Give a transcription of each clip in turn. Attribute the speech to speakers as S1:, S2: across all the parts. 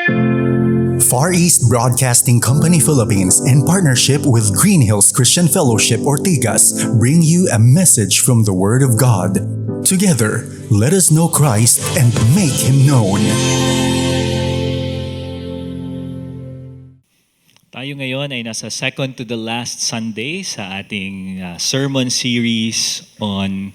S1: Far East Broadcasting Company Philippines, in partnership with Green Hills Christian Fellowship Ortigas, bring you a message from the Word of God. Together, let us know Christ and make Him known.
S2: Tayo ngayon ay nasa second to the last Sunday sa ating sermon series on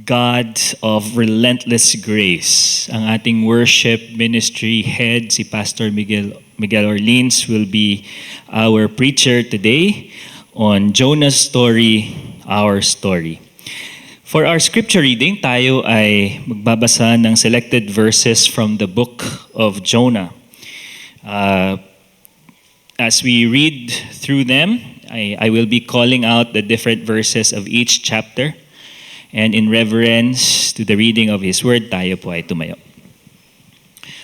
S2: God of Relentless Grace. Ang ating worship ministry head, si Pastor Miguel Orleans, will be our preacher today on Jonah's story, our story. For our scripture reading, tayo ay magbabasa ng selected verses from the book of Jonah. As we read through them, I will be calling out the different verses of each chapter. And in reverence to the reading of His Word, tayo po ay tumayo.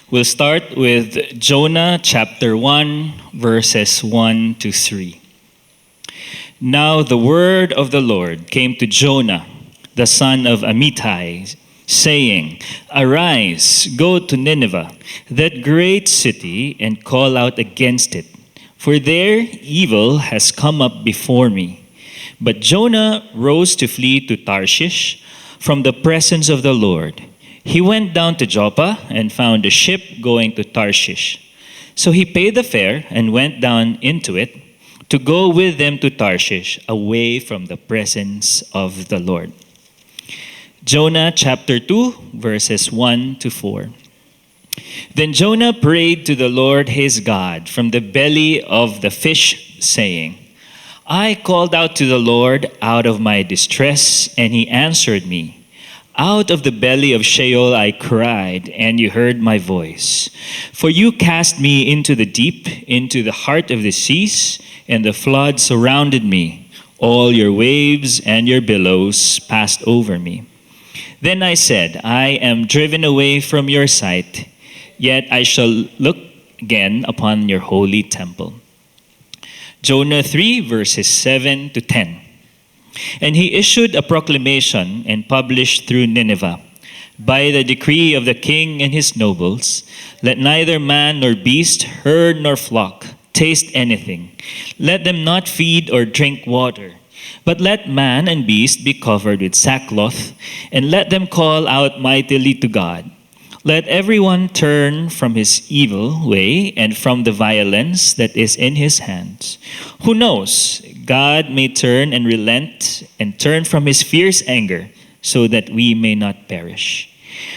S2: We'll start with Jonah chapter 1, verses 1 to 3. Now the word of the Lord came to Jonah, the son of Amittai, saying, Arise, go to Nineveh, that great city, and call out against it, for their evil has come up before me. But Jonah rose to flee to Tarshish from the presence of the Lord. He went down to Joppa and found a ship going to Tarshish. So he paid the fare and went down into it to go with them to Tarshish, away from the presence of the Lord. Jonah chapter 2, verses 1 to 4. Then Jonah prayed to the Lord his God from the belly of the fish, saying, I called out to the Lord out of my distress, and He answered me. Out of the belly of Sheol I cried, and you heard my voice. For you cast me into the deep, into the heart of the seas, and the flood surrounded me. All your waves and your billows passed over me. Then I said, I am driven away from your sight, yet I shall look again upon your holy temple. Jonah 3, verses 7 to 10. And he issued a proclamation and published through Nineveh, by the decree of the king and his nobles, let neither man nor beast, herd nor flock, taste anything. Let them not feed or drink water, but let man and beast be covered with sackcloth, and let them call out mightily to God. Let everyone turn from his evil way and from the violence that is in his hands. Who knows? God may turn and relent and turn from his fierce anger so that we may not perish.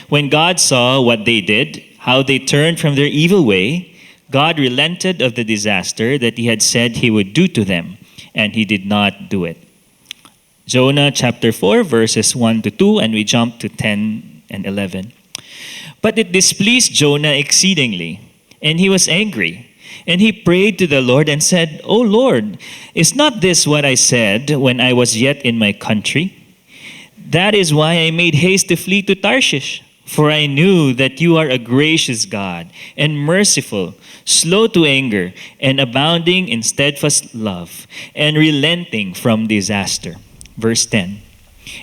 S2: When God saw what they did, how they turned from their evil way, God relented of the disaster that he had said he would do to them, and he did not do it. Jonah chapter 4, verses 1 to 2, and we jump to 10 and 11. But it displeased Jonah exceedingly, and he was angry. And he prayed to the Lord and said, O Lord, is not this what I said when I was yet in my country? That is why I made haste to flee to Tarshish, for I knew that you are a gracious God and merciful, slow to anger, and abounding in steadfast love, and relenting from disaster. Verse 10.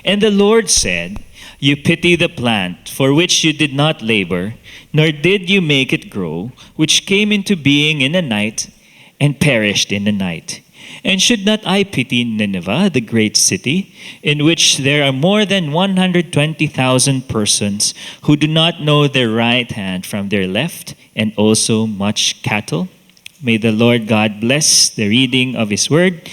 S2: And the Lord said, You pity the plant for which you did not labor, nor did you make it grow, which came into being in a night and perished in a night. And should not I pity Nineveh, the great city, in which there are more than 120,000 persons who do not know their right hand from their left, and also much cattle? May the Lord God bless the reading of His word.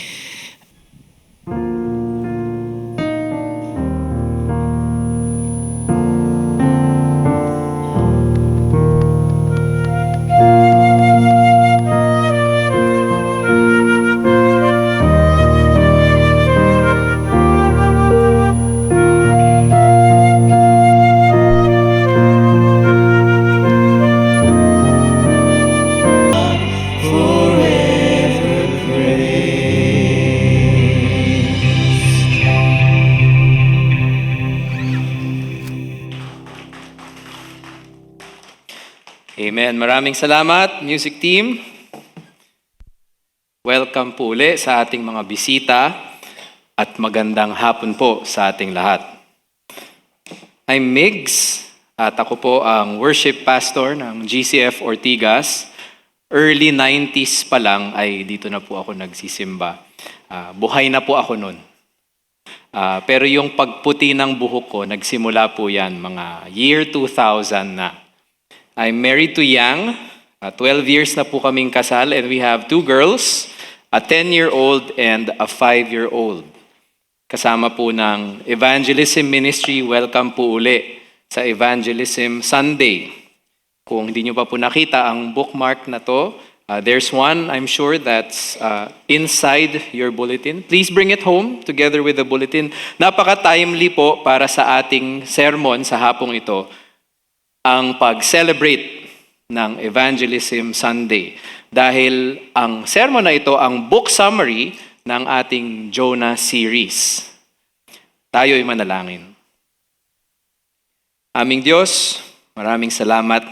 S3: Amen. Maraming salamat, music team. Welcome po uli sa ating mga bisita at magandang hapon po sa ating lahat. I'm Migs at ako po ang worship pastor ng GCF Ortigas. Early 90s pa lang ay dito na po ako nagsisimba. Buhay na po ako noon. Pero yung pagputi ng buhok ko, nagsimula po yan mga year 2000 na. I'm married to Yang. 12 years na po kaming kasal and we have 2 girls, a 10-year-old and a 5-year-old. Kasama po ng Evangelism Ministry, welcome po uli sa Evangelism Sunday. Kung hindi nyo pa po nakita ang bookmark na to, there's one, I'm sure, that's inside your bulletin. Please bring it home together with the bulletin. Napaka-timely po para sa ating sermon sa hapong ito, ang pag-celebrate ng Evangelism Sunday. Dahil ang sermon na ito, ang book summary ng ating Jonah series. Tayo'y manalangin. Aming Diyos, maraming salamat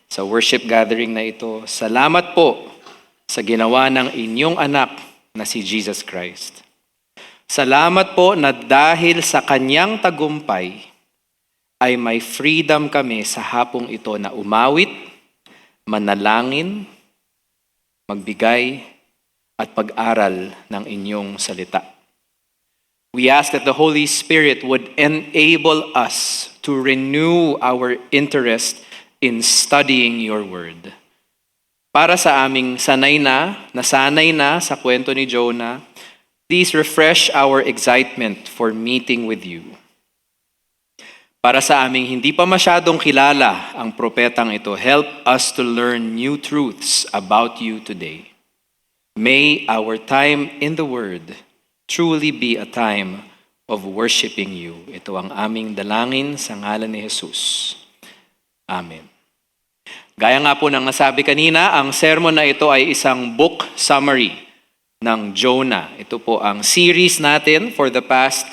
S3: sa worship gathering na ito. Salamat po sa ginawa ng inyong anak na si Jesus Christ. Salamat po na dahil sa kanyang tagumpay, ay may freedom kami sa hapong ito na umawit, manalangin, magbigay, at pag-aral ng inyong salita. We ask that the Holy Spirit would enable us to renew our interest in studying your word. Para sa aming nasanay na sa kwento ni Jonah, please refresh our excitement for meeting with you. Para sa aming hindi pa masyadong kilala ang propetang ito, help us to learn new truths about you today. May our time in the Word truly be a time of worshiping you. Ito ang aming dalangin sa ngalan ni Jesus. Amen. Gaya nga po ng nasabi kanina, ang sermon na ito ay isang book summary ng Jonah. Ito po ang series natin for the past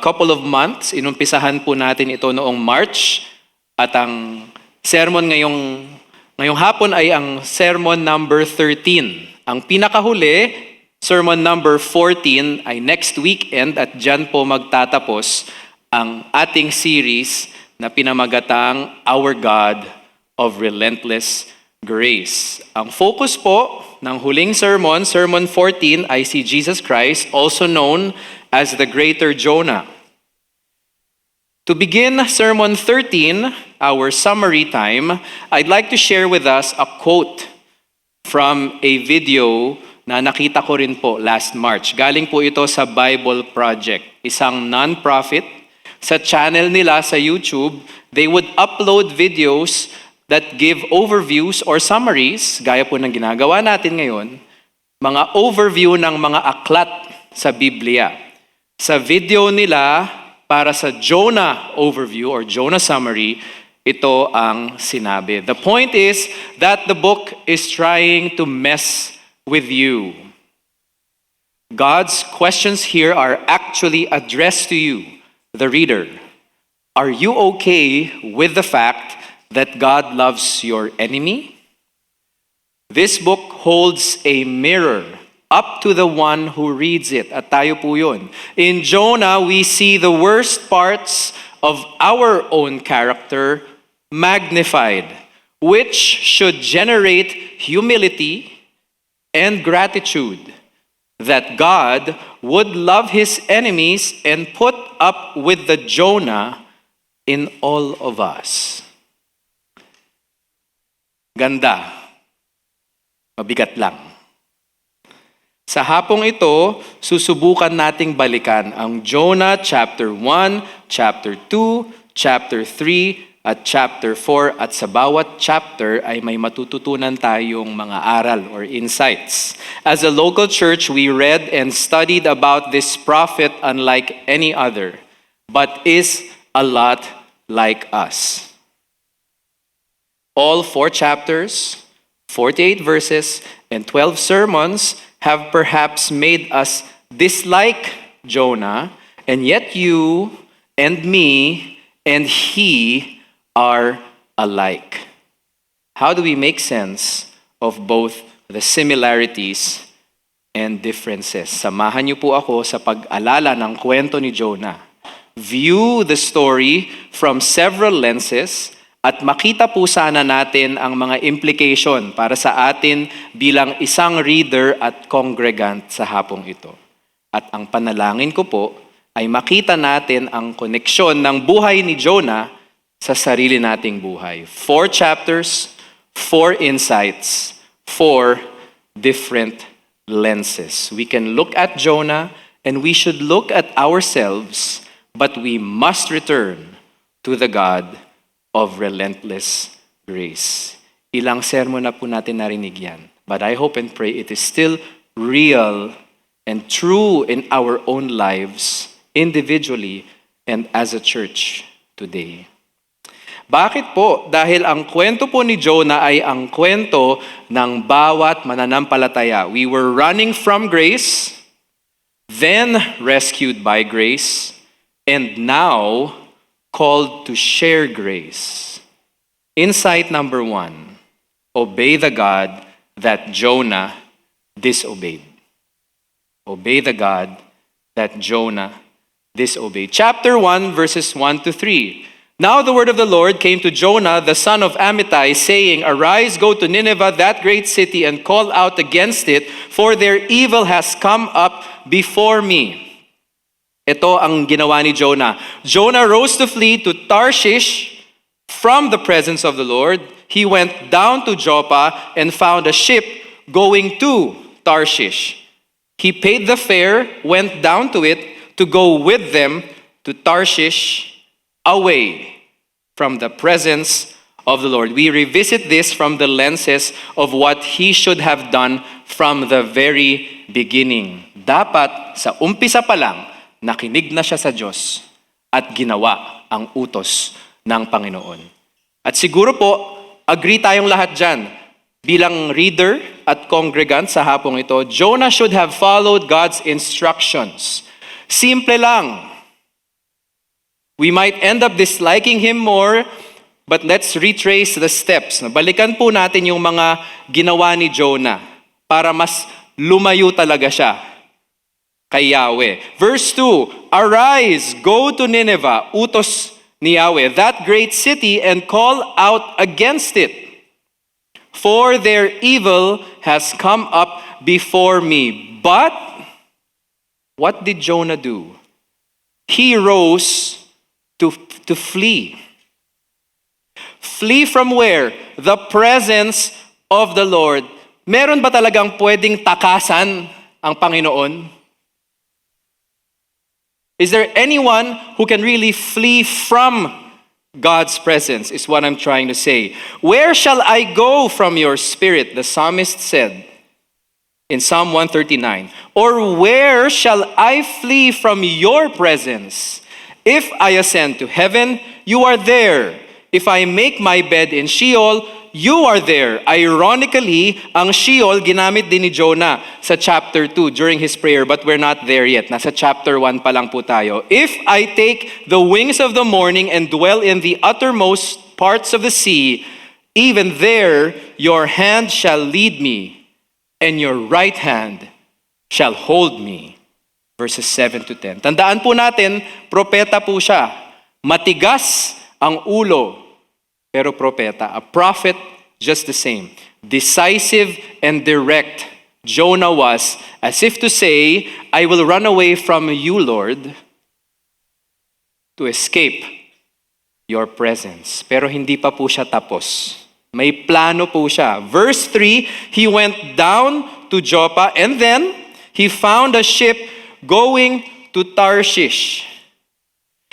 S3: couple of months. Inumpisahan po natin ito noong March at ang sermon ngayong hapon ay ang sermon number 13. Ang pinakahuli, sermon number 14 ay next weekend at dyan po magtatapos ang ating series na pinamagatang Our God of Relentless Grace. Ang focus po ng huling sermon, sermon 14, ay si Jesus Christ, also known as the Greater Jonah. To begin sermon 13, our summary time, I'd like to share with us a quote from a video na nakita ko rin po last March. Galing po ito sa Bible Project, isang non-profit. Sa channel nila sa YouTube, they would upload videos that give overviews or summaries, gaya po ng ginagawa natin ngayon, mga overview ng mga aklat sa Biblia. Sa video nila, para sa Jonah overview or Jonah summary, ito ang sinabi. The point is that the book is trying to mess with you. God's questions here are actually addressed to you, the reader. Are you okay with the fact that God loves your enemy? This book holds a mirror up to the one who reads it. At tayo po yun. In Jonah, we see the worst parts of our own character magnified, which should generate humility and gratitude that God would love his enemies and put up with the Jonah in all of us. Ganda. Mabigat lang. Sa hapong ito, susubukan nating balikan ang Jonah chapter 1, chapter 2, chapter 3, at chapter 4. At sa bawat chapter ay may matututunan tayong mga aral or insights. As a local church, we read and studied about this prophet unlike any other, but is a lot like us. All 4 chapters, 48 verses, and 12 sermons have perhaps made us dislike Jonah, and yet you and me and he are alike. How do we make sense of both the similarities and differences? Samahan niyo po ako sa pag-alala ng kwento ni Jonah. View the story from several lenses at makita po sana natin ang mga implication para sa atin bilang isang reader at congregant sa hapong ito. At ang panalangin ko po ay makita natin ang koneksyon ng buhay ni Jonah sa sarili nating buhay. 4 chapters, 4 insights, 4 different lenses. We can look at Jonah and we should look at ourselves, but we must return to the God of relentless grace. Ilang sermon na po natin narinig yan, but I hope and pray it is still real and true in our own lives, individually and as a church today. Bakit po? Dahil ang kwento po ni Jonah ay ang kwento ng bawat mananampalataya. We were running from grace, then rescued by grace, and now called to share grace. Insight number 1, obey the God that Jonah disobeyed. Obey the God that Jonah disobeyed. Chapter 1, verses 1 to 3. Now the word of the Lord came to Jonah, the son of Amittai, saying, Arise, go to Nineveh, that great city, and call out against it, for their evil has come up before me. Ito ang ginawa ni Jonah. Jonah rose to flee to Tarshish from the presence of the Lord. He went down to Joppa and found a ship going to Tarshish. He paid the fare, went down to it to go with them to Tarshish, away from the presence of the Lord. We revisit this from the lenses of what he should have done from the very beginning. Dapat sa umpisa pa lang, nakinig na siya sa Diyos at ginawa ang utos ng Panginoon. At siguro po, agree tayong lahat dyan. Bilang reader at congregant sa hapong ito, Jonah should have followed God's instructions. Simple lang. We might end up disliking him more, but let's retrace the steps. Balikan po natin yung mga ginawa ni Jonah para mas lumayo talaga siya kay Yahweh. Verse 2, Arise, go to Nineveh, utos ni Yahweh, that great city, and call out against it. For their evil has come up before me. But what did Jonah do? He rose to flee. Flee from where? The presence of the Lord. Meron ba talagang pwedeng takasan ang Panginoon? Is there anyone who can really flee from God's presence, is what I'm trying to say. Where shall I go from your spirit? The psalmist said in Psalm 139. Or where shall I flee from your presence? If I ascend to heaven, you are there. If I make my bed in Sheol, you are there. Ironically, ang Sheol ginamit din ni Jonah sa chapter 2 during his prayer, but we're not there yet. Nasa chapter 1 pa lang po tayo. If I take the wings of the morning and dwell in the uttermost parts of the sea, even there your hand shall lead me, and your right hand shall hold me. Verses 7 to 10. Tandaan po natin, propeta po siya. Matigas ang ulo, pero propeta. A prophet, just the same. Decisive and direct. Jonah was, as if to say, I will run away from you, Lord, to escape your presence. Pero hindi pa po siya tapos. May plano po siya. Verse 3, he went down to Joppa and then he found a ship going to Tarshish.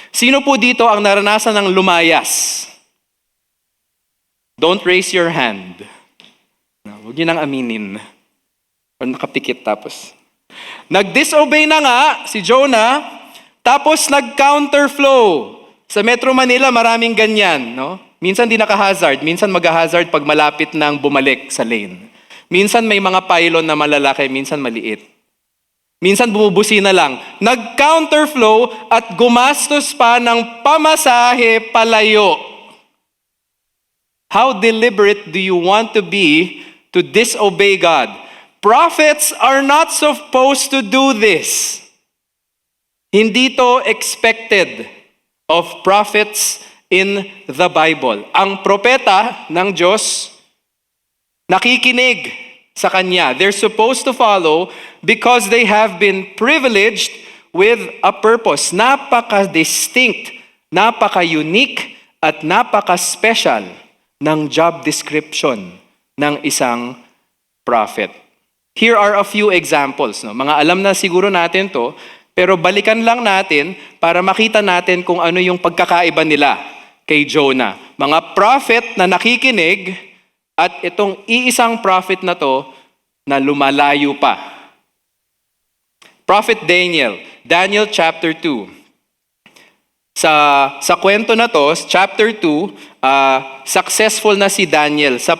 S3: Sino po dito ang naranasan ng lumayas? Don't raise your hand. Huwag niyo nang aminin. O nakapikit tapos. Nag-disobey na nga si Jonah, tapos nag-counterflow. Sa Metro Manila, maraming ganyan. No? Minsan di naka-hazard, minsan mag-hazard pag malapit nang bumalik sa lane. Minsan may mga pylon na malalaki, minsan maliit. Minsan bumubusi na lang. Nag-counterflow at gumastos pa ng pamasahe palayo. How deliberate do you want to be to disobey God? Prophets are not supposed to do this. Hindi to expected of prophets in the Bible. Ang propeta ng Diyos, nakikinig sa kanya. They're supposed to follow because they have been privileged with a purpose. Napaka-distinct, napaka-unique, at napaka-special ng job description ng isang prophet. Here are a few examples. No? Mga alam na siguro natin to, pero balikan lang natin para makita natin kung ano yung pagkakaiba nila kay Jonah. Mga prophet na nakikinig at itong iisang prophet na to na lumalayo pa. Prophet Daniel, Daniel chapter 2. Sa kwento na to, chapter 2, successful na si Daniel sa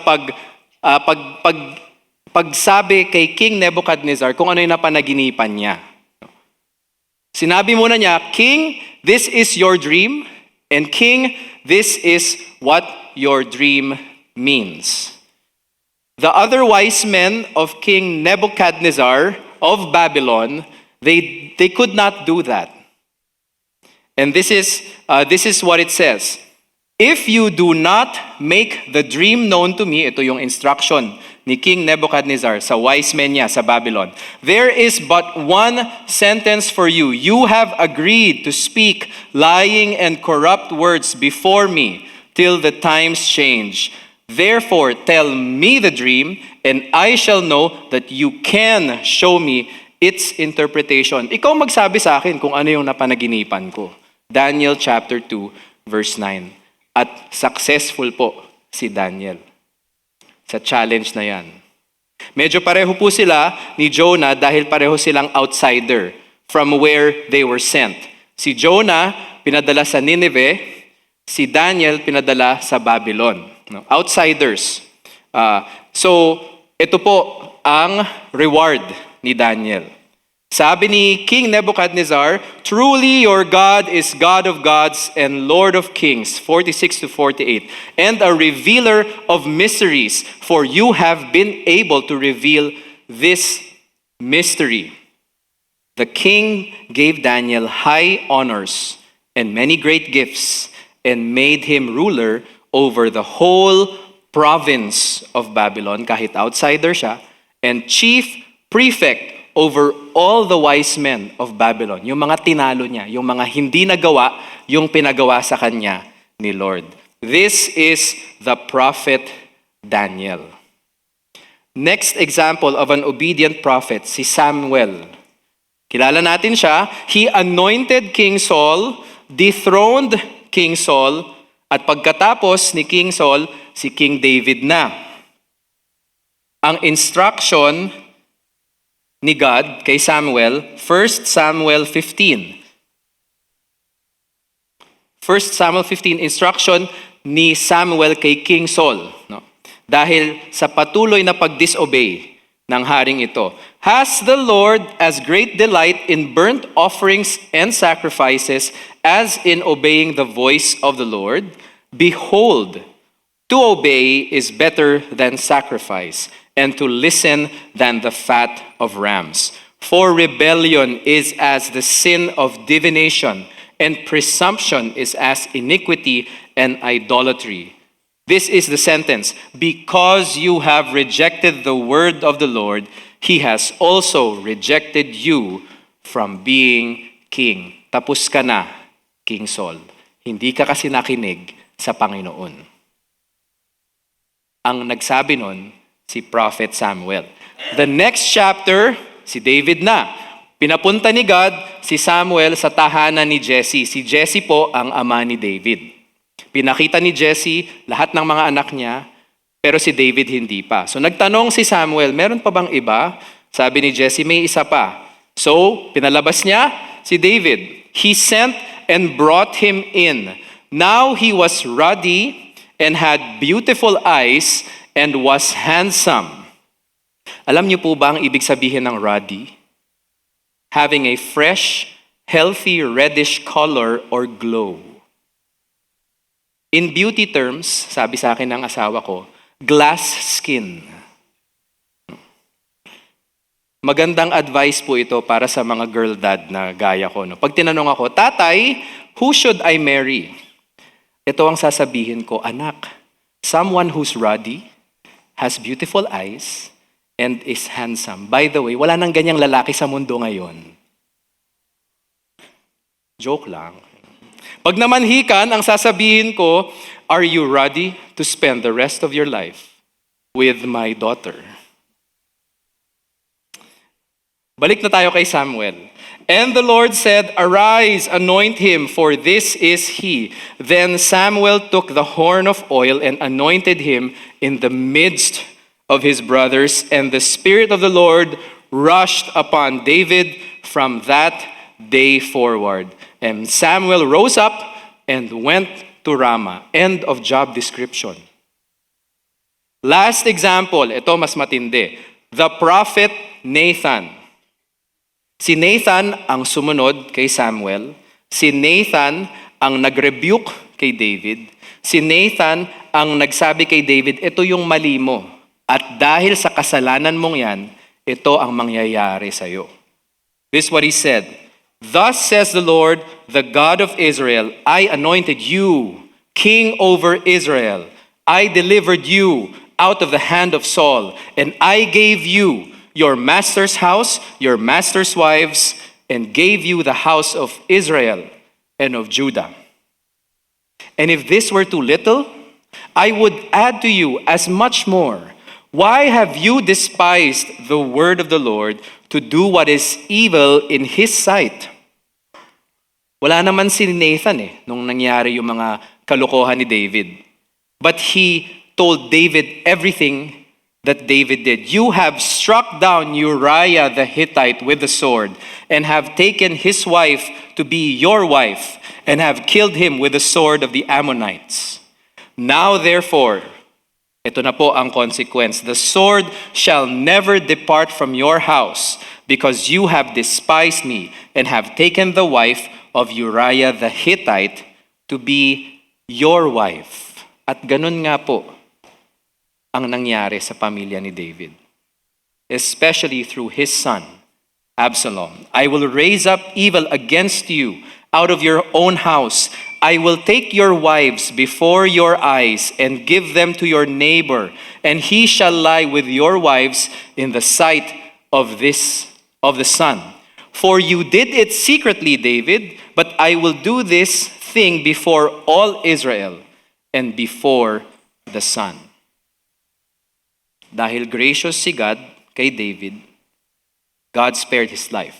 S3: pagsabi kay King Nebuchadnezzar kung ano yung napanaginipan niya. Sinabi muna niya, King, this is your dream, and King, this is what your dream means. The other wise men of King Nebuchadnezzar of Babylon, they could not do that. And this is what it says. If you do not make the dream known to me, ito yung instruction ni King Nebuchadnezzar sa wise men niya sa Babylon. There is but one sentence for you. You have agreed to speak lying and corrupt words before me till the times change. Therefore, tell me the dream, and I shall know that you can show me its interpretation. Ikaw magsabi sa akin kung ano yung napanaginipan ko. Daniel chapter 2, verse 9. At successful po si Daniel sa challenge na yan. Medyo pareho po sila ni Jonah dahil pareho silang outsider from where they were sent. Si Jonah pinadala sa Nineveh, si Daniel pinadala sa Babylon. No? Outsiders. So, ito po ang reward ni Daniel. Sabi ni King Nebuchadnezzar, truly your God is God of gods and Lord of kings, 46 to 48, and a revealer of mysteries, for you have been able to reveal this mystery. The king gave Daniel high honors and many great gifts and made him ruler over the whole province of Babylon, kahit outsider siya, and chief prefect over all the wise men of Babylon. Yung mga tinalo niya, yung mga hindi nagawa, yung pinagawa sa kanya ni Lord. This is the prophet Daniel. Next example of an obedient prophet, si Samuel. Kilala natin siya. He anointed King Saul, dethroned King Saul, at pagkatapos ni King Saul, si King David na. Ang instruction ni God kay Samuel, 1 Samuel 15. 1 Samuel 15, instruction ni Samuel kay King Saul. No? Dahil sa patuloy na pag-disobey ng haring ito. Has the Lord as great delight in burnt offerings and sacrifices as in obeying the voice of the Lord? Behold, to obey is better than sacrifice, and to listen than the fat of rams. For rebellion is as the sin of divination, and presumption is as iniquity and idolatry. This is the sentence. Because you have rejected the word of the Lord, he has also rejected you from being king. Tapos ka na, King Saul. Hindi ka kasi nakinig sa Panginoon. Ang nagsabi nun, si Prophet Samuel. The next chapter, si David na. Pinapunta ni God si Samuel sa tahanan ni Jesse. Si Jesse po ang ama ni David. Pinakita ni Jesse lahat ng mga anak niya, pero si David hindi pa. So nagtanong si Samuel, meron pa bang iba? Sabi ni Jesse, may isa pa. So pinalabas niya si David. He sent and brought him in. Now he was ruddy and had beautiful eyes and was handsome. Alam niyo po ba ang ibig sabihin ng ruddy? Having a fresh, healthy, reddish color or glow. In beauty terms, sabi sa akin ng asawa ko, glass skin. Magandang advice po ito para sa mga girl dad na gaya ko. No? Pag tinanong ako, Tatay, who should I marry? ito ang sasabihin ko, anak, someone who's ruddy, has beautiful eyes, and is handsome. By the way, wala nang ganyang lalaki sa mundo ngayon. Joke lang. Pag namanhikan, ang sasabihin ko, are you ready to spend the rest of your life with my daughter? Balik na tayo kay Samuel. And the Lord said, arise, anoint him, for this is he. Then Samuel took the horn of oil and anointed him in the midst of his brothers, and the Spirit of the Lord rushed upon David from that day forward. And Samuel rose up and went to Ramah. End of job description. Last example, ito mas matindi. The prophet Nathan. Si Nathan ang sumunod kay Samuel. Si Nathan ang nag-rebuke kay David. Si Nathan ang nagsabi kay David, ito yung mali mo. At dahil sa kasalanan mong yan, ito ang mangyayari sa'yo. This is what he said. Thus says the Lord, the God of Israel, I anointed you king over Israel. I delivered you out of the hand of Saul, and I gave you your master's house, your master's wives, and gave you the house of Israel and of Judah. And if this were too little, I would add to you as much more. Why have you despised the word of the Lord to do what is evil in his sight? Wala naman si Nathan nung nangyari yung mga kalokohan ni David. But he told David everything that David did. You have struck down Uriah the Hittite with the sword, and have taken his wife to be your wife, and have killed him with the sword of the Ammonites. Now therefore, ito na po ang consequence. The sword shall never depart from your house, because you have despised me, and have taken the wife of Uriah the Hittite to be your wife. At ganun nga po ang nangyari sa pamilya ni David, especially through his son, Absalom. I will raise up evil against you out of your own house. I will take your wives before your eyes and give them to your neighbor, and he shall lie with your wives in the sight of the sun. For you did it secretly, David, but I will do this thing before all Israel and before the sun. Dahil gracious si God kay David, God spared his life.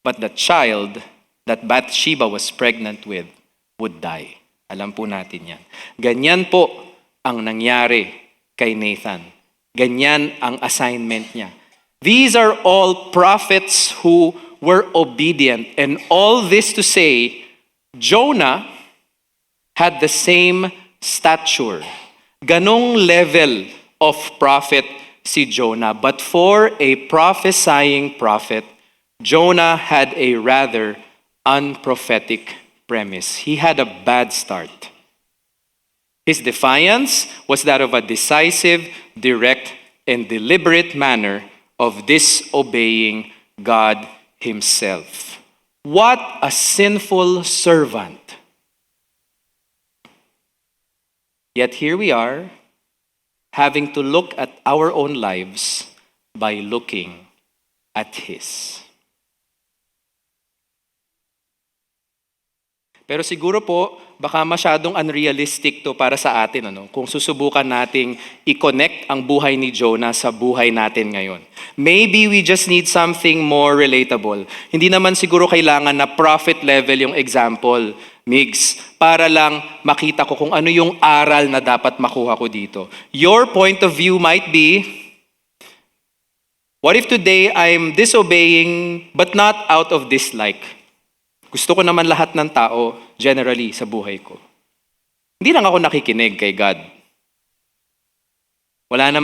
S3: But the child that Bathsheba was pregnant with would die. Alam po natin yan. Ganyan po ang nangyari kay Nathan. Ganyan ang assignment niya. These are all prophets who were obedient. And all this to say, Jonah had the same stature. Ganong level of prophet si Jonah. But for a prophesying prophet, Jonah had a rather unprophetic premise. He had a bad start. His defiance was that of a decisive, direct, and deliberate manner of disobeying God himself. What a sinful servant. Yet here we are, having to look at our own lives by looking at his. Pero siguro po, baka masyadong unrealistic to para sa atin, kung susubukan nating i-connect ang buhay ni Jonah sa buhay natin ngayon. Maybe we just need something more relatable. Hindi naman siguro kailangan na prophet level yung example, Migs, para lang makita ko kung ano yung aral na dapat makuha ko dito. Your point of view might be, what if today I'm disobeying but not out of dislike? Gusto ko naman lahat ng tao, generally, sa buhay ko. Hindi lang ako nakikinig kay God. Hindi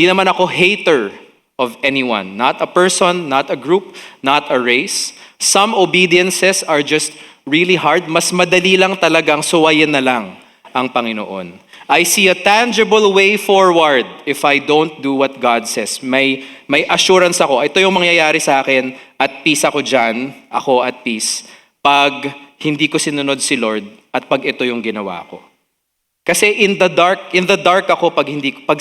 S3: naman ako hater of anyone. Not a person, not a group, not a race. Some obediences are just really hard. Mas madali lang talagang suwayin na lang ang Panginoon. I see a tangible way forward if I don't do what God says. May assurance ako. Ito yung mangyayari sa akin at peace ako dyan. Ako at peace. Pag hindi ko sinunod si Lord at pag ito yung ginawa ko. Kasi in the dark ako pag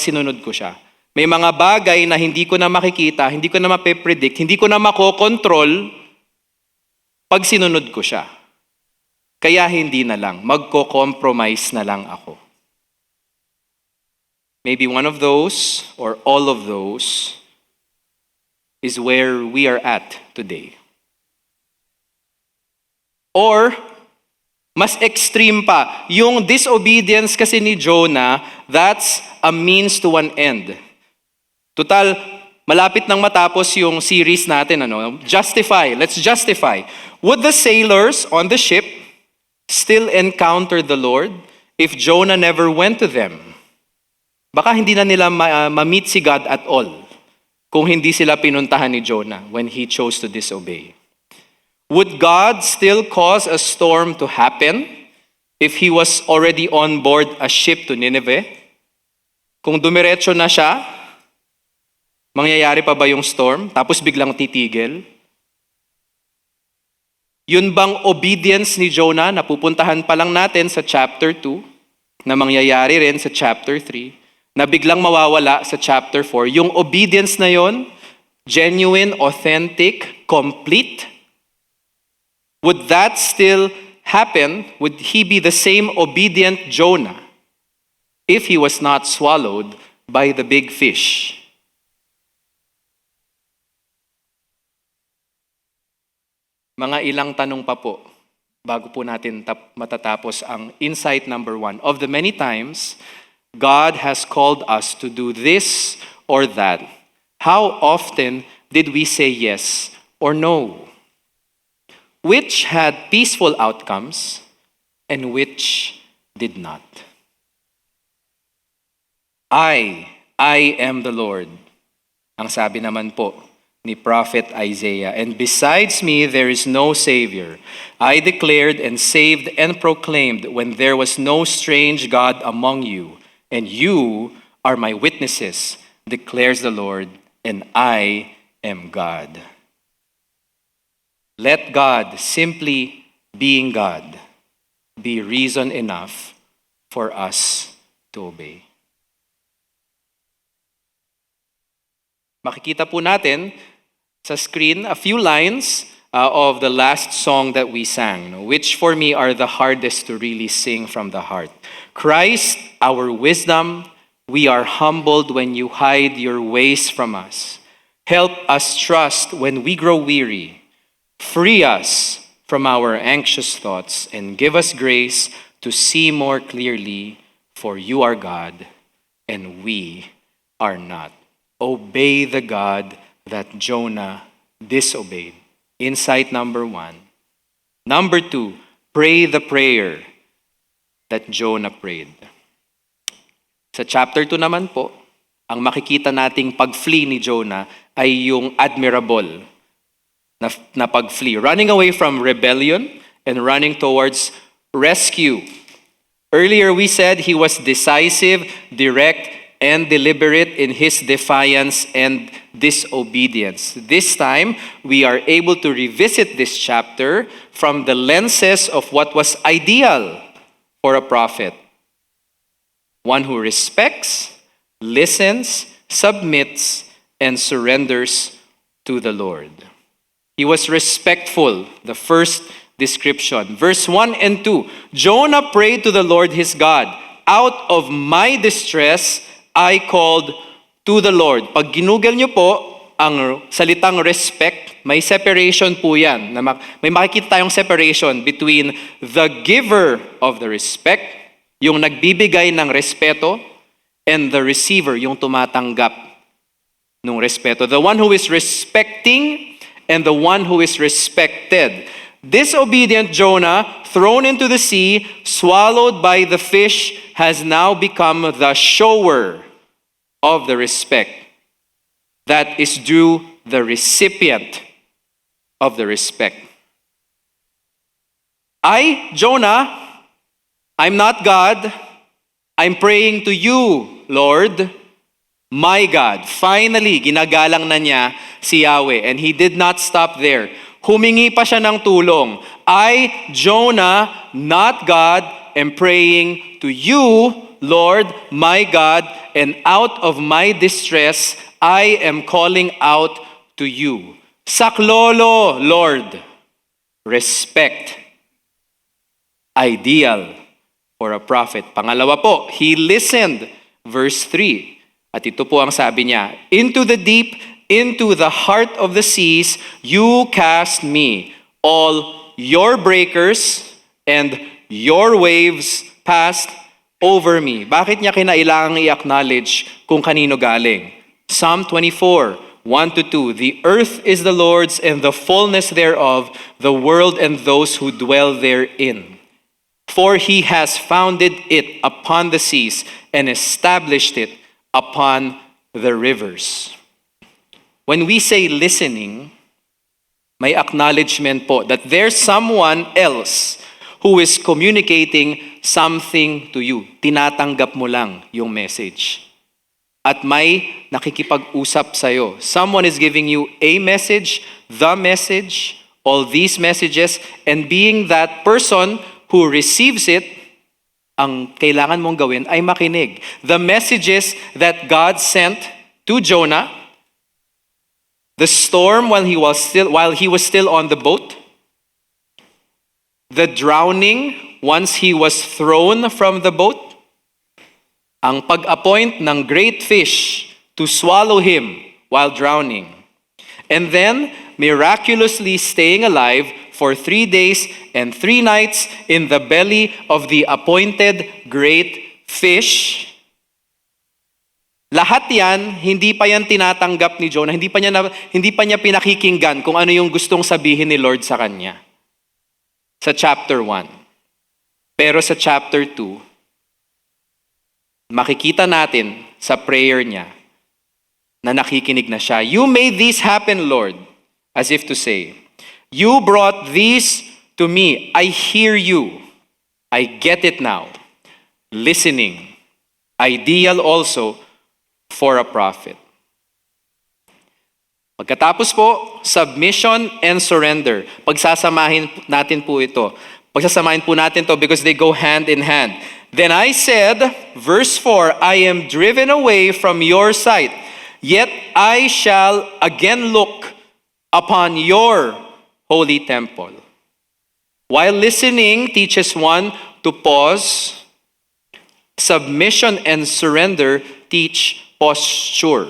S3: sinunod ko siya. May mga bagay na hindi ko na makikita, hindi ko na mape-predict, hindi ko na makokontrol pag sinunod ko siya. Kaya hindi na lang, magko-compromise na lang ako. Maybe one of those or all of those is where we are at today. Or, mas extreme pa, yung disobedience kasi ni Jonah, that's a means to an end. Total, malapit nang matapos yung series natin, Justify, let's justify. Would the sailors on the ship still encounter the Lord if Jonah never went to them? Baka hindi na nila ma-meet si God at all kung hindi sila pinuntahan ni Jonah when he chose to disobey. Would God still cause a storm to happen if he was already on board a ship to Nineveh? Kung dumiretso na siya, mangyayari pa ba yung storm? Tapos biglang titigil? Yun bang obedience ni Jonah na pupuntahan pa lang natin sa chapter 2, na mangyayari rin sa chapter 3, na biglang mawawala sa chapter 4? Yung obedience na yon, genuine, authentic, complete? Would that still happen? Would he be the same obedient Jonah if he was not swallowed by the big fish? Mga ilang tanong pa po bago po natin matatapos ang insight number 1. Of the many times God has called us to do this or that, how often did we say yes or no? Which had peaceful outcomes and which did not? I am the Lord. Ang sabi naman po ni Prophet Isaiah, and besides me there is no Savior. I declared and saved and proclaimed when there was no strange God among you, and you are my witnesses, declares the Lord, and I am God. Let God, simply being God, be reason enough for us to obey. Makikita po natin sa screen a few lines of the last song that we sang, which for me are the hardest to really sing from the heart. Christ, our wisdom, we are humbled when you hide your ways from us. Help us trust when we grow weary. Free us from our anxious thoughts and give us grace to see more clearly, for you are God and we are not. Obey the God that Jonah disobeyed. Insight number 1. Number 2, pray the prayer that Jonah prayed. Sa chapter 2 naman po, ang makikita nating pag-flee ni Jonah ay yung admirable na pag-flee. Running away from rebellion and running towards rescue. Earlier we said he was decisive, direct, and deliberate in his defiance and disobedience. This time, we are able to revisit this chapter from the lenses of what was ideal for a prophet. One who respects, listens, submits, and surrenders to the Lord. He was respectful, the first description. Verse 1 and 2, Jonah prayed to the Lord his God, out of my distress, I called to the Lord. Pag ginugol nyo po ang salitang respect, may separation po yan. May makikita tayong separation between the giver of the respect, yung nagbibigay ng respeto, and the receiver, yung tumatanggap ng respeto. The one who is respecting and the one who is respected. Disobedient Jonah, thrown into the sea, swallowed by the fish, has now become the shower of the respect that is due the recipient of the respect. Jonah, I'm not God. I'm praying to you, Lord, my God. Finally, ginagalang na niya si Yahweh, and he did not stop there. Humingi pa siya ng tulong. I, Jonah, not God, am praying to you, Lord, my God, and out of my distress, I am calling out to you. Saklolo, Lord. Respect. Ideal for a prophet. Pangalawa po, he listened. Verse 3. At ito po ang sabi niya, into the deep, into the heart of the seas, you cast me. All your breakers and your waves passed over me. Bakit niya kinailangang i-acknowledge kung kanino galing? Psalm 24, 1-2. The earth is the Lord's and the fullness thereof, the world and those who dwell therein. For he has founded it upon the seas and established it upon the rivers. When we say listening, may acknowledgement po that there's someone else who is communicating something to you. Tinatanggap mo lang yung message. At may nakikipag-usap sa'yo. Someone is giving you a message, the message, all these messages, and being that person who receives it, ang kailangan mong gawin ay makinig. The messages that God sent to Jonah, the storm while he was still on the boat, the drowning once he was thrown from the boat, ang pag-appoint ng great fish to swallow him while drowning, and then miraculously staying alive for 3 days and 3 nights in the belly of the appointed great fish. Lahat yan, hindi pa yan tinatanggap ni Jonah, hindi pa niya pinakikinggan kung ano yung gustong sabihin ni Lord sa kanya. Sa chapter 1. Pero sa chapter 2, makikita natin sa prayer niya na nakikinig na siya. You made this happen, Lord, as if to say, you brought these to me. I hear you. I get it now. Listening. Ideal also for a prophet. Pagkatapos po, submission and surrender. Pagsasamahin natin po ito. Pagsasamahin po natin to because they go hand in hand. Then I said, verse 4, I am driven away from your sight, yet I shall again look upon your holy temple. While listening teaches one to pause, submission and surrender teach posture.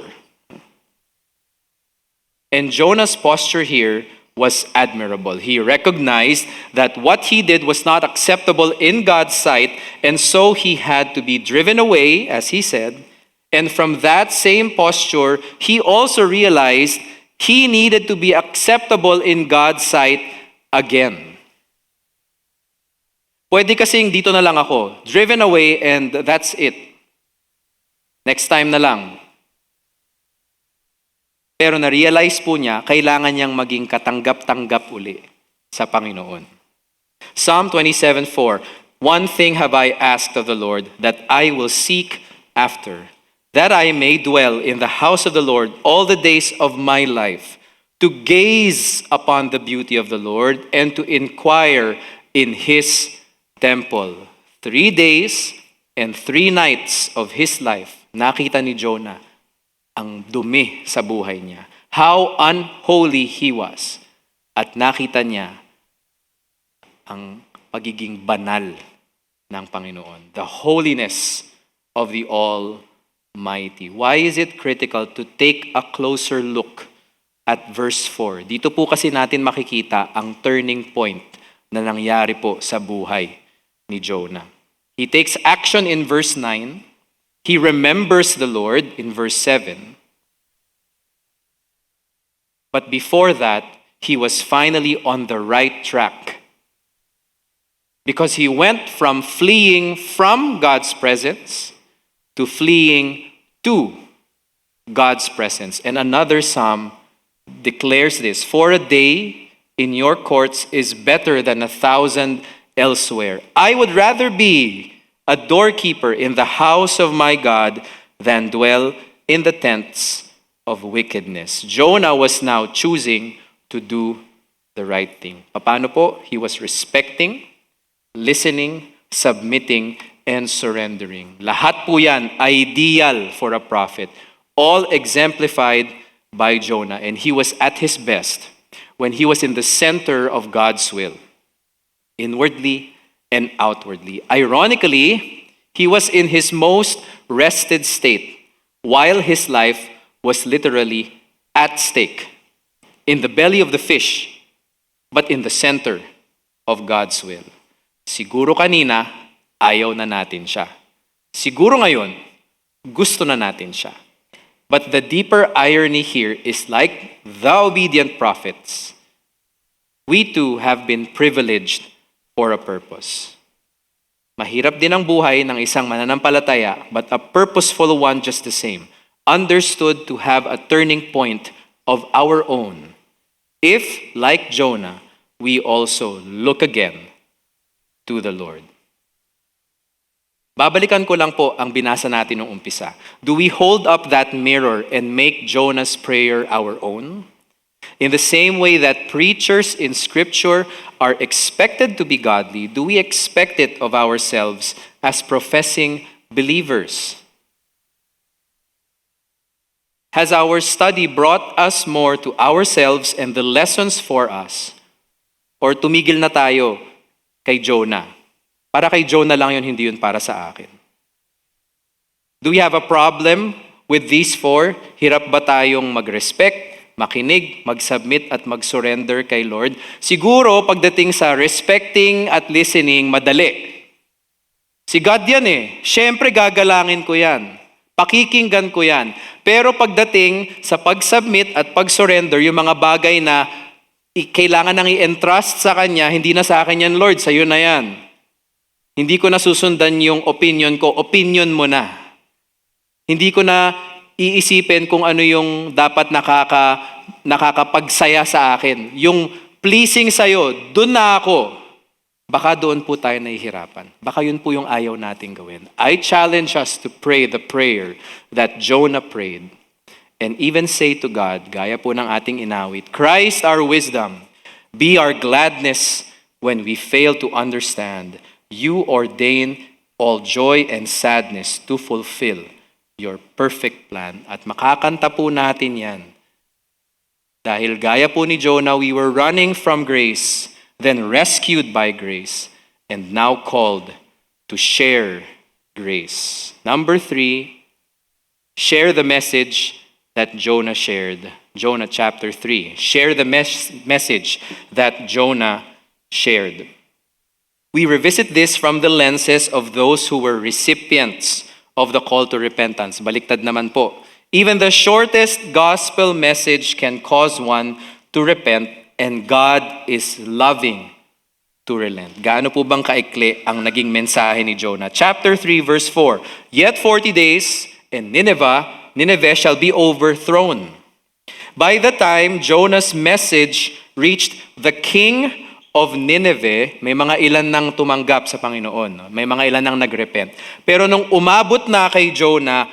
S3: And Jonah's posture here was admirable. He recognized that what he did was not acceptable in God's sight, and so he had to be driven away, as he said. And from that same posture, he also realized he needed to be acceptable in God's sight again. Pwede kasing dito na lang ako, driven away and that's it. Next time na lang. Pero na-realize po niya, kailangan niyang maging katanggap-tanggap uli sa Panginoon. Psalm 27:4, one thing have I asked of the Lord, that I will seek after, that I may dwell in the house of the Lord all the days of my life, to gaze upon the beauty of the Lord and to inquire in His temple. 3 days and 3 nights of his life, nakita ni Jonah ang dumi sa buhay niya. How unholy he was. At nakita niya ang pagiging banal ng Panginoon. The holiness of the Almighty. Why is it critical to take a closer look at verse 4? Dito po kasi natin makikita ang turning point na nangyari po sa buhay ni Jonah. He takes action in verse 9. He remembers the Lord in verse 7. But before that, he was finally on the right track. Because he went from fleeing from God's presence to fleeing to God's presence. And another psalm declares this, for a day in your courts is better than 1,000 elsewhere. I would rather be a doorkeeper in the house of my God than dwell in the tents of wickedness. Jonah was now choosing to do the right thing. Paano po? He was respecting, listening, submitting, and surrendering. Lahat po yan ideal for a prophet. All exemplified by Jonah. And he was at his best when he was in the center of God's will, inwardly and outwardly. Ironically, he was in his most rested state while his life was literally at stake, in the belly of the fish, but in the center of God's will. Siguro kanina, ayaw na natin siya. Siguro ngayon, gusto na natin siya. But the deeper irony here is, like the obedient prophets, we too have been privileged for a purpose. Mahirap din ang buhay ng isang mananampalataya, but a purposeful one just the same. Understood to have a turning point of our own. If, like Jonah, we also look again to the Lord. Babalikan ko lang po ang binasa natin nung umpisa. Do we hold up that mirror and make Jonah's prayer our own? In the same way that preachers in Scripture are expected to be godly, do we expect it of ourselves as professing believers? Has our study brought us more to ourselves and the lessons for us? Or tumigil na tayo kay Jonah? Para kay Jonah lang yun, hindi yun para sa akin. Do we have a problem with these four? Hirap ba tayong mag-respect, makinig, mag-submit at mag-surrender kay Lord? Siguro pagdating sa respecting at listening, madali. Si God yan eh. Siyempre gagalangin ko yan. Pakikinggan ko yan. Pero pagdating sa pag-submit at pag-surrender, yung mga bagay na kailangan nang i-entrust sa Kanya, hindi na sa akin yan, Lord, sa'yo na yan. Hindi ko na susundan yung opinion ko, opinion mo na. Hindi ko na iisipin kung ano yung dapat nakakapagsaya sa akin. Yung pleasing sa'yo, dun na ako. Baka doon po tayo nahihirapan. Baka yun po yung ayaw nating gawin. I challenge us to pray the prayer that Jonah prayed. And even say to God, gaya po ng ating inawit, Christ our wisdom, be our gladness when we fail to understand. You ordain all joy and sadness to fulfill your perfect plan. At makakanta po natin yan. Dahil gaya po ni Jonah, we were running from grace, then rescued by grace, and now called to share grace. Number 3, share the message that Jonah shared. Jonah chapter 3. Share the message that Jonah shared. We revisit this from the lenses of those who were recipients of the call to repentance. Baliktad naman po. Even the shortest gospel message can cause one to repent, and God is loving to relent. Gaano po bang kaikli ang naging mensahe ni Jonah? Chapter 3, verse 4. Yet 40 days, and Nineveh shall be overthrown. By the time Jonah's message reached the king of Nineveh, may mga ilan nang tumanggap sa Panginoon. May mga ilan nang nagrepent. Pero nung umabot na kay Jonah,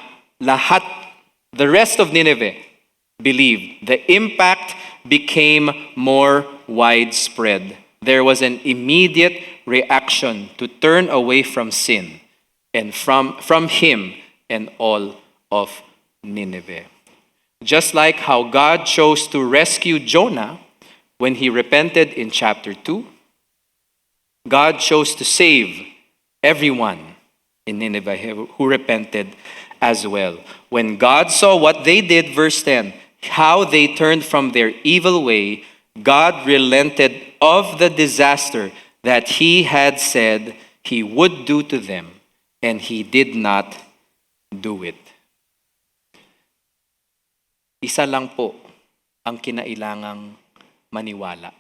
S3: the rest of Nineveh believed. The impact became more widespread. There was an immediate reaction to turn away from sin and from him and all of Nineveh. Just like how God chose to rescue Jonah when he repented in chapter 2, God chose to save everyone in Nineveh who repented as well. When God saw what they did, verse 10, how they turned from their evil way, God relented of the disaster that he had said he would do to them, and he did not do it. Isa lang po ang kinailangang maniwala.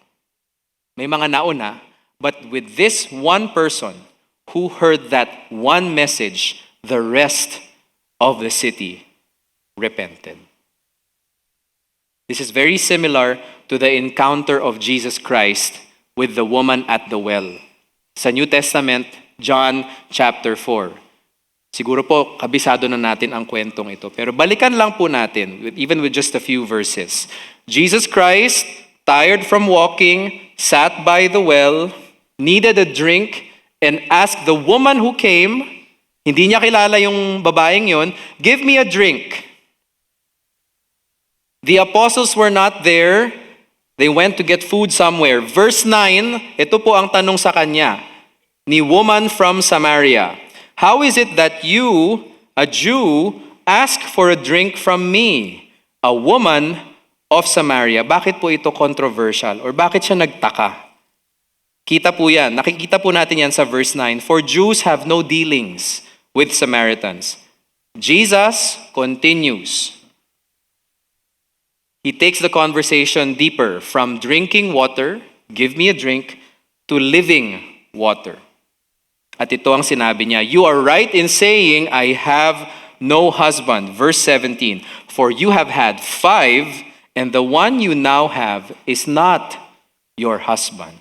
S3: May mga nauna, but with this one person who heard that one message, the rest of the city repented. This is very similar to the encounter of Jesus Christ with the woman at the well. Sa New Testament, John chapter 4. Siguro po, kabisado na natin ang kwentong ito. Pero balikan lang po natin, even with just a few verses. Jesus Christ tired from walking, sat by the well, needed a drink, and asked the woman who came, hindi niya kilala yung babaeng yon, give me a drink. The apostles were not there. They went to get food somewhere. Verse 9, ito po ang tanong sa kanya, ni woman from Samaria. How is it that you, a Jew, ask for a drink from me, a woman of Samaria? Bakit po ito controversial? Or bakit siya nagtaka? Kita po yan. Nakikita po natin yan sa verse 9. For Jews have no dealings with Samaritans. Jesus continues. He takes the conversation deeper from drinking water, give me a drink, to living water. At ito ang sinabi niya, you are right in saying, I have no husband. Verse 17, for you have had 5, and the one you now have is not your husband.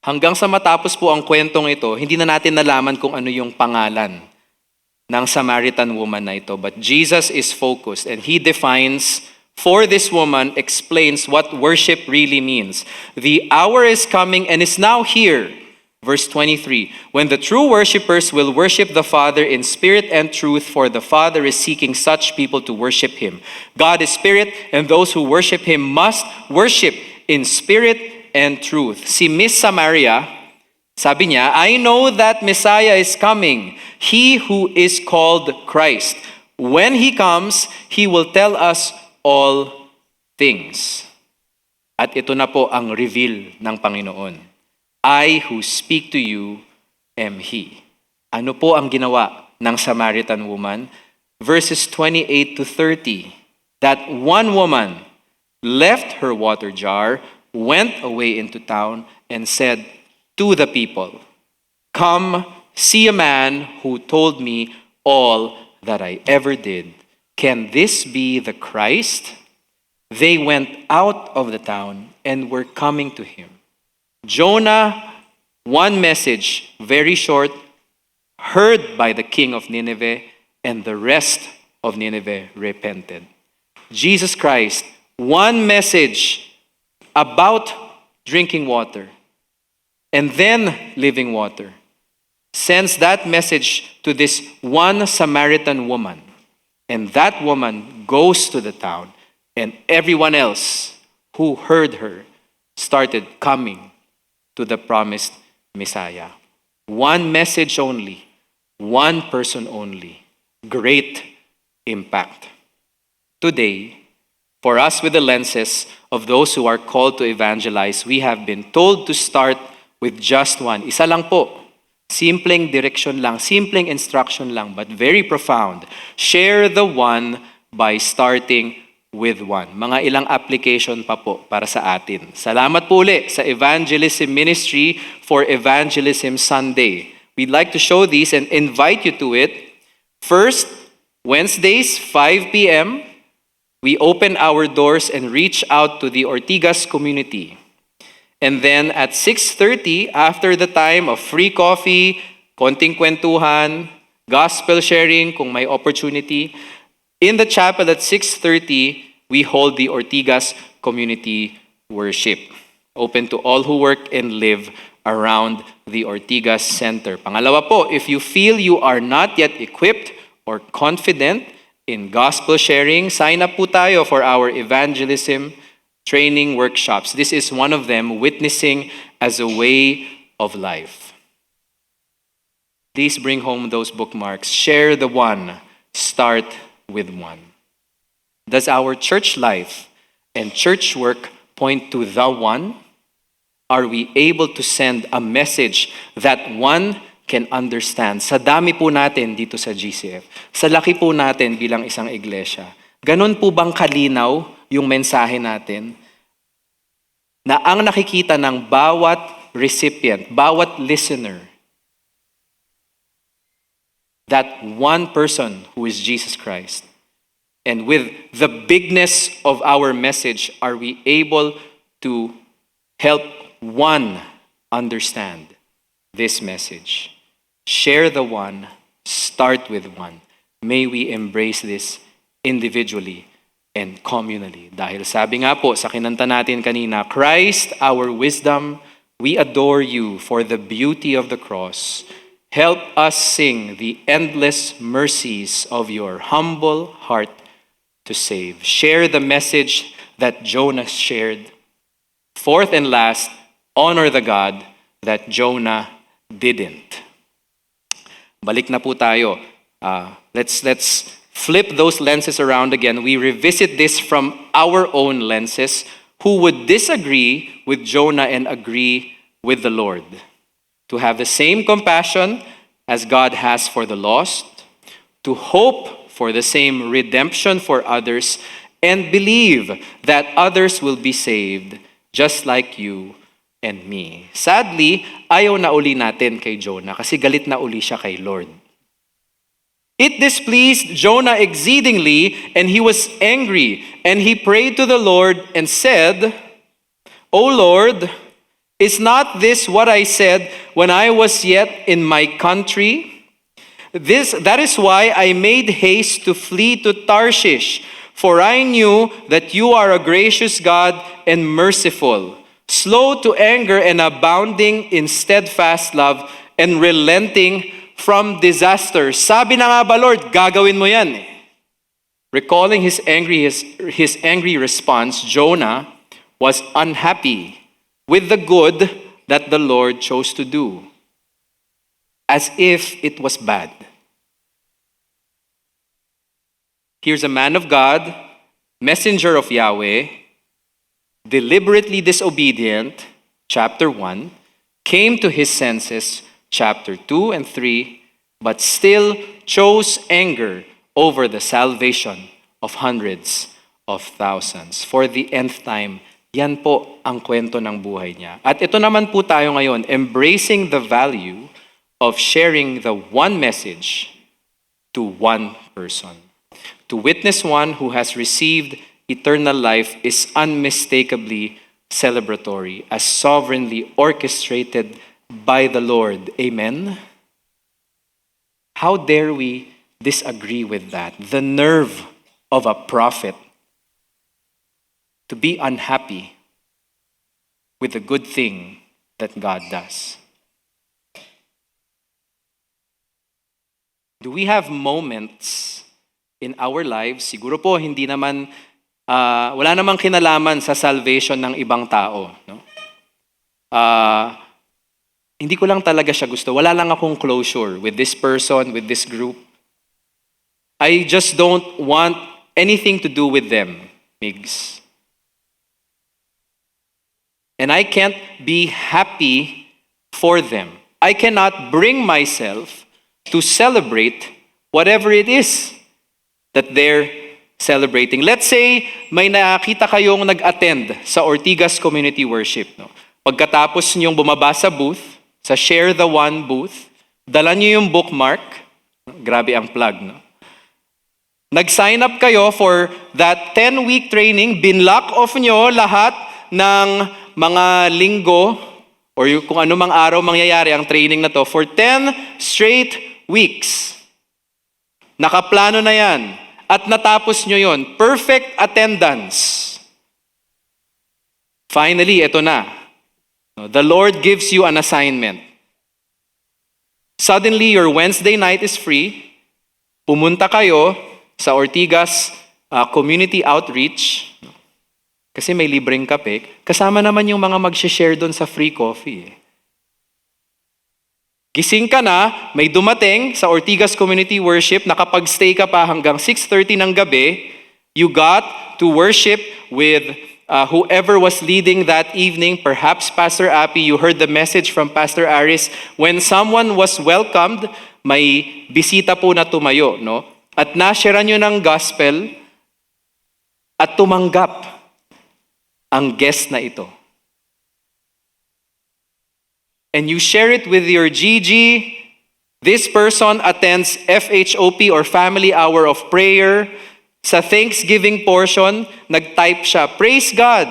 S3: Hanggang sa matapos po ang kwentong ito, hindi na natin nalaman kung ano yung pangalan ng Samaritan woman na ito. But Jesus is focused and he defines for this woman, explains what worship really means. The hour is coming and is now here. Verse 23, when the true worshipers will worship the Father in spirit and truth, for the Father is seeking such people to worship him. God is spirit, and those who worship him must worship in spirit and truth. Si Miss Samaria, sabi niya, I know that Messiah is coming, he who is called Christ. When he comes, he will tell us all things. At ito na po ang reveal ng Panginoon. I who speak to you am he. Ano po ang ginawa ng Samaritan woman? Verses 28 to 30. That one woman left her water jar, went away into town, and said to the people, come see a man who told me all that I ever did. Can this be the Christ? They went out of the town and were coming to him. Jonah, one message, very short, heard by the king of Nineveh, and the rest of Nineveh repented. Jesus Christ, one message about drinking water and then living water, sends that message to this one Samaritan woman. And that woman goes to the town, and everyone else who heard her started coming to the promised Messiah. One message only, one person only, great impact. Today, for us with the lenses of those who are called to evangelize, we have been told to start with just one. Isa lang po. Simpleng direction lang, simpleng instruction lang, but very profound. Share the one by starting with one. Mga ilang application pa po para sa atin. Salamat po ulit sa Evangelism Ministry for Evangelism Sunday. We'd like to show these and invite you to it. First, Wednesdays, 5 p.m., we open our doors and reach out to the Ortigas community. And then at 6:30, after the time of free coffee, konting kwentuhan, gospel sharing kung may opportunity, in the chapel at 6:30, we hold the Ortigas Community Worship, open to all who work and live around the Ortigas Center. Pangalawa po, if you feel you are not yet equipped or confident in gospel sharing, sign up po tayo for our evangelism training workshops. This is one of them, witnessing as a way of life. Please bring home those bookmarks. Share the one. Start with one. Does our church life and church work point to the one? Are we able to send a message that one can understand? Sa dami po natin dito sa GCF, sa laki po natin bilang isang iglesia, ganun po bang kalinaw yung mensahe natin na ang nakikita ng bawat recipient, bawat listener, that one person who is Jesus Christ? And with the bigness of our message, are we able to help one understand this message? Share the one, start with one. May we embrace this individually and communally. Dahil sabi nga po sa kinanta natin kanina, Christ, our wisdom, we adore you for the beauty of the cross. Help us sing the endless mercies of your humble heart to save. Share the message that Jonah shared. Fourth and last, honor the God that Jonah didn't. Balik na po tayo. Let's flip those lenses around again. We revisit this from our own lenses. Who would disagree with Jonah and agree with the Lord? To have the same compassion as God has for the lost, to hope for the same redemption for others, and believe that others will be saved just like you and me. Sadly, ayaw na uli natin kay Jonah kasi galit na uli siya kay Lord. It displeased Jonah exceedingly, and he was angry, and he prayed to the Lord and said, O Lord, is not this what I said when I was yet in my country? That is why I made haste to flee to Tarshish, for I knew that you are a gracious God and merciful, slow to anger and abounding in steadfast love, and relenting from disaster. Sabi na nga ba, Lord, gagawin mo yan. Recalling his angry response, Jonah was unhappy with the good that the Lord chose to do, as if it was bad. Here's a man of God, messenger of Yahweh, deliberately disobedient, chapter 1, came to his senses, chapter 2 and 3, but still chose anger over the salvation of hundreds of thousands. For the nth time, yan po ang kwento ng buhay niya. At ito naman po tayo ngayon, embracing the value of sharing the one message to one person. To witness one who has received eternal life is unmistakably celebratory, as sovereignly orchestrated by the Lord. Amen? How dare we disagree with that? The nerve of a prophet to be unhappy with the good thing that God does. Do we have moments in our lives, siguro po hindi naman, wala namang kinalaman sa salvation ng ibang tao. No? Hindi ko lang talaga siya gusto. Wala lang akong closure with this person, with this group. I just don't want anything to do with them, Migs. And I can't be happy for them. I cannot bring myself to celebrate whatever it is that they're celebrating. Let's say may nakita kayong nag-attend sa Ortigas Community Worship. No? Pagkatapos niyong bumaba sa booth, sa Share the One booth, dala niyo yung bookmark. Grabe ang plug, no? Nag-sign up kayo for that 10-week training, binlock off nyo lahat ng mga linggo or kung ano mang araw mangyayari ang training na to for 10 straight weeks. Nakaplano na yan. At natapos nyo yon. Perfect attendance. Finally, ito na. The Lord gives you an assignment. Suddenly, your Wednesday night is free. Pumunta kayo sa Ortigas Community Outreach. Kasi may libreng kape. Kasama naman yung mga mag-share doon sa free coffee. Gising ka na, may dumating sa Ortigas Community Worship, nakapag-stay ka pa hanggang 6:30 ng gabi, you got to worship with whoever was leading that evening, perhaps Pastor Appy, you heard the message from Pastor Aris. When someone was welcomed, may bisita po na tumayo, no? At na-share nyo ng gospel at tumanggap ang guest na ito. And you share it with your GG. This person attends FHOP or Family Hour of Prayer. Sa Thanksgiving portion, nag-type siya, Praise God,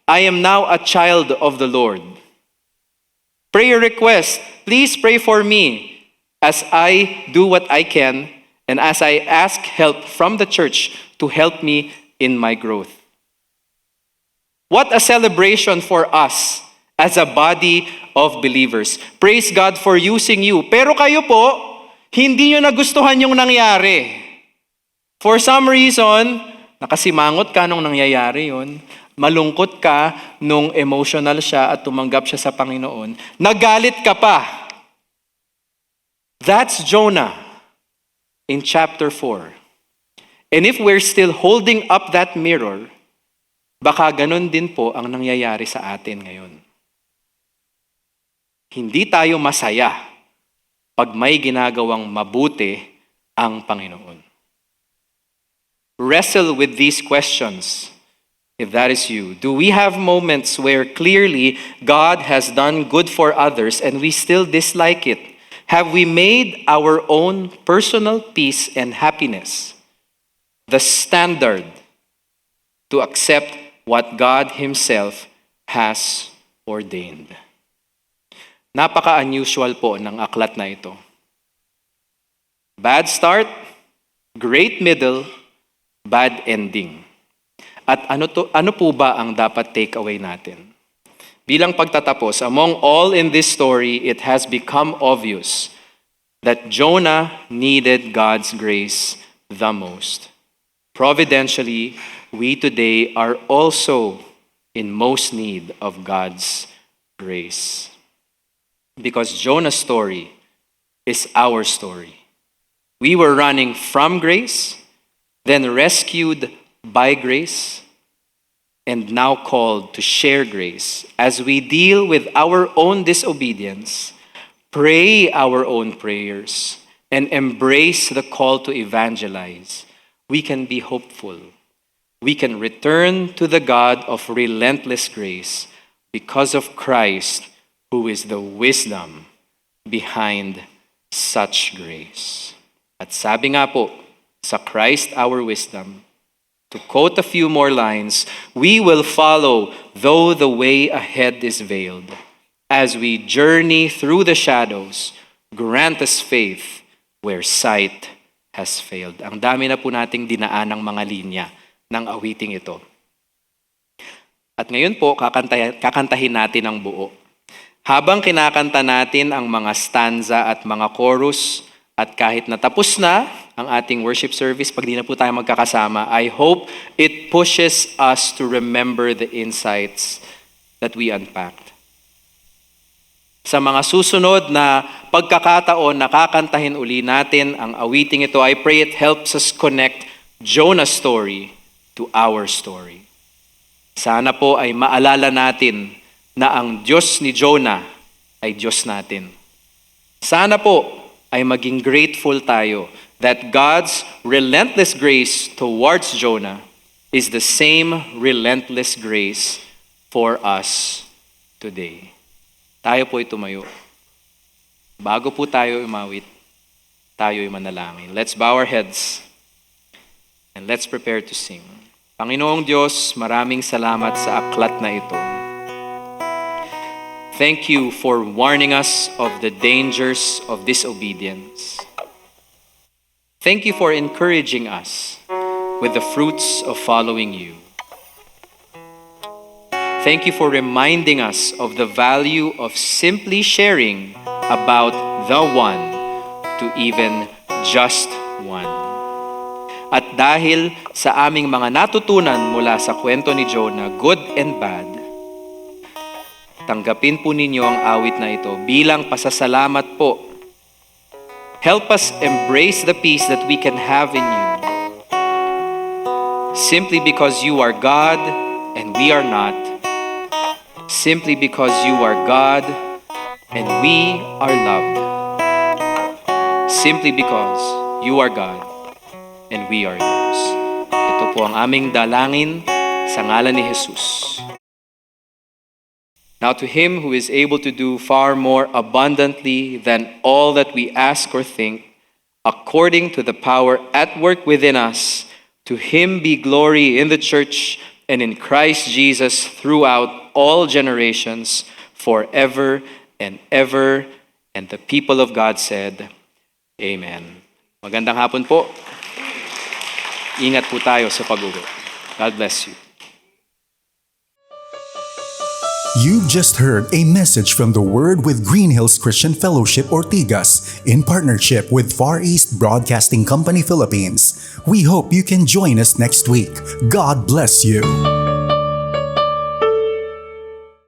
S3: I am now a child of the Lord. Prayer request, please pray for me as I do what I can and as I ask help from the church to help me in my growth. What a celebration for us as a body of believers. Praise God for using you. Pero kayo po, hindi nyo nagustuhan yung nangyari. For some reason, nakasimangot ka nung nangyayari yun. Malungkot ka nung emotional siya at tumanggap siya sa Panginoon. Nagalit ka pa. That's Jonah in chapter 4. And if we're still holding up that mirror, baka ganun din po ang nangyayari sa atin ngayon. Hindi tayo masaya pag may ginagawang mabuti ang Panginoon. Wrestle with these questions. If that is you, do we have moments where clearly God has done good for others and we still dislike it? Have we made our own personal peace and happiness the standard to accept what God Himself has ordained? Napaka-unusual po ng aklat na ito. Bad start, great middle, bad ending. At ano po ba ang dapat take away natin? Bilang pagtatapos, among all in this story, it has become obvious that Jonah needed God's grace the most. Providentially, we today are also in most need of God's grace. Because Jonah's story is our story. We were running from grace, then rescued by grace, and now called to share grace. As we deal with our own disobedience, pray our own prayers, and embrace the call to evangelize, we can be hopeful. We can return to the God of relentless grace because of Christ, who is the wisdom behind such grace. At sabi nga po, sa Christ our wisdom, to quote a few more lines, we will follow though the way ahead is veiled. As we journey through the shadows, grant us faith where sight has failed. Ang dami na po nating dinaan ng mga linya ng awiting ito. At ngayon po, kakantahin natin ang buo. Habang kinakanta natin ang mga stanza at mga chorus, at kahit natapos na ang ating worship service, pag di na po tayo magkakasama, I hope it pushes us to remember the insights that we unpacked. Sa mga susunod na pagkakataon na kakantahin uli natin ang awiting ito, I pray it helps us connect Jonah's story to our story. Sana po ay maalala natin na ang Diyos ni Jonah ay Diyos natin. Sana po ay maging grateful tayo that God's relentless grace towards Jonah is the same relentless grace for us today. Tayo po ay tumayo. Bago po tayo umawit, tayo ay manalangin. Let's bow our heads and let's prepare to sing. Panginoong Diyos, maraming salamat sa aklat na ito. Thank you for warning us of the dangers of disobedience. Thank you for encouraging us with the fruits of following you. Thank you for reminding us of the value of simply sharing about the one to even just one. At dahil sa aming mga natutunan mula sa kwento ni Jonah, good and bad, tanggapin po ninyo ang awit na ito bilang pasasalamat po. Help us embrace the peace that we can have in you. Simply because you are God and we are not. Simply because you are God and we are loved. Simply because you are God and we are yours. Ito po ang aming dalangin sa ngalan ni Jesus. Now to Him who is able to do far more abundantly than all that we ask or think, according to the power at work within us, to Him be glory in the church and in Christ Jesus throughout all generations, forever and ever. And the people of God said, Amen. Magandang hapon po. Ingat po tayo sa pag-uwi. God bless you.
S1: You've just heard a message from the Word with Green Hills Christian Fellowship Ortigas in partnership with Far East Broadcasting Company Philippines. We hope you can join us next week. God bless you.